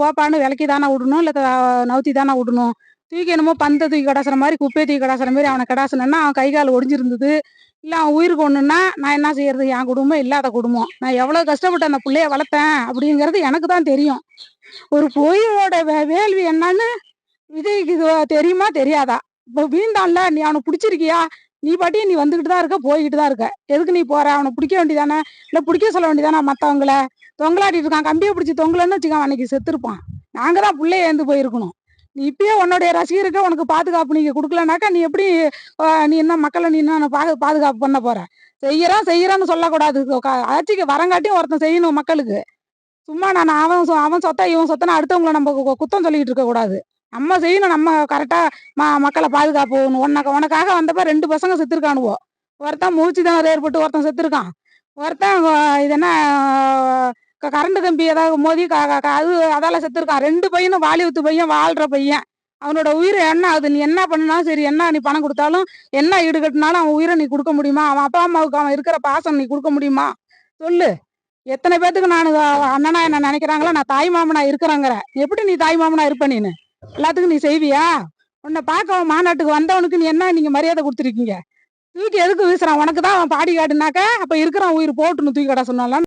போப்பான்னு விலக்கி தானே விடணும், இல்ல நவுத்தி தானே விடணும். தூக்கி என்னமோ பந்த தூக்கி கடாசுற மாரி, குப்பைய தூக்கி கடாசுற மாரி அவன கடாசுனேன்னா, அவன் கை கால் ஒடிஞ்சிருந்தது. இல்ல அவன் உயிருக்கு ஒண்ணுன்னா, நான் என்ன செய்யறது? என் குடும்பம் இல்லாத குடும்பம். நான் எவ்வளோ கஷ்டப்பட்டு அந்த புள்ளைய வளர்த்தேன் அப்படிங்கிறது எனக்கு தான் தெரியும். ஒரு பொய்யோட வேள்வி என்னன்னு விஜய்க்கு இது தெரியுமா? தெரியாதா? இப்ப வீழ்ந்தான்ல, நீ அவன புடிச்சிருக்கியா? நீ பாட்டுக்கு நீ வந்துகிட்டு தான் இருக்க, போய்கிட்டு தான் இருக்க. எதுக்கு நீ போற? அவன புடிக்க வேண்டியதானே? இல்ல புடிக்க சொல்ல வேண்டியதானே மத்தவங்கள? தொங்கலாடிட்டு இருக்கான். கம்பிய பிடிச்சு தொங்கலன்னு வச்சுக்கோ, அன்னைக்கு செத்துருப்பான். நாங்க தான் புள்ளைய ஏந்து போயிருக்கணும். நீ இப்பயே உன்னுடைய ரசிகருக்கு உனக்கு பாதுகாப்பு நீங்க குடுக்கலனாக்கா, நீ எப்படி நீ என்ன மக்கள நீ என்ன பாதுகாப்பு பண்ண போற? செய்யறேன்னு சொல்லக்கூடாது. ஆட்சிக்கு வரங்காட்டியும் ஒருத்தன் செய்யணும் மக்களுக்கு. சும்மா நான் அவன் சொத்தா இவன் சொத்தனா அடுத்தவங்கள நம்ம குத்தம் சொல்லிட்டு இருக்க கூடாது. நம்ம செய்யணும். நம்ம கரெக்டா மக்களை பாதுகாப்பு. உனக்காக வந்தப்ப 2 பசங்க செத்துருக்கானுவோ. ஒருத்தன் மூச்சு திணறல் ஏற்பட்டு ஒருத்தன் செத்துருக்கான். ஒருத்தன் இது என்ன கரண்ட் கம்பி ஏதாவது மோதி அது அதால செத்துருக்கான். 2 பையனும் வாலிபத்து பையன், வாழ்ற பையன். அவனோட உயிர் என்ன ஆகுது? நீ என்ன பண்ணாலும் சரி, என்ன நீ பணம் கொடுத்தாலும், என்ன ஈடு கட்டினாலும் அவன் உயிரை நீ கொடுக்க முடியுமா? அவன் அப்பா அம்மாவுக்கு அவன் இருக்கிற பாசம் நீ கொடுக்க முடியுமா? சொல்லு. எத்தனை பேத்துக்கு நான் அண்ணனா என்ன நினைக்கிறாங்களோ, நான் தாய் மாமனா இருக்கிறேங்கிற. எப்படி நீ தாய் மாமனா இருப்ப? நீனு எல்லாத்துக்கும் நீ செய்வியா? உன்னை பார்க்க மாநாட்டுக்கு வந்தவனுக்கு நீ என்ன நீங்க மரியாதை கொடுத்துருக்கீங்க? தூக்கி எதுக்கு வீசுறான்? உனக்கு தான் அவன் பாடி காட்டுனாக்க, அப்ப இருக்கிறான் உயிர் போட்டுன்னு தூக்கி கடை சொன்னாலும்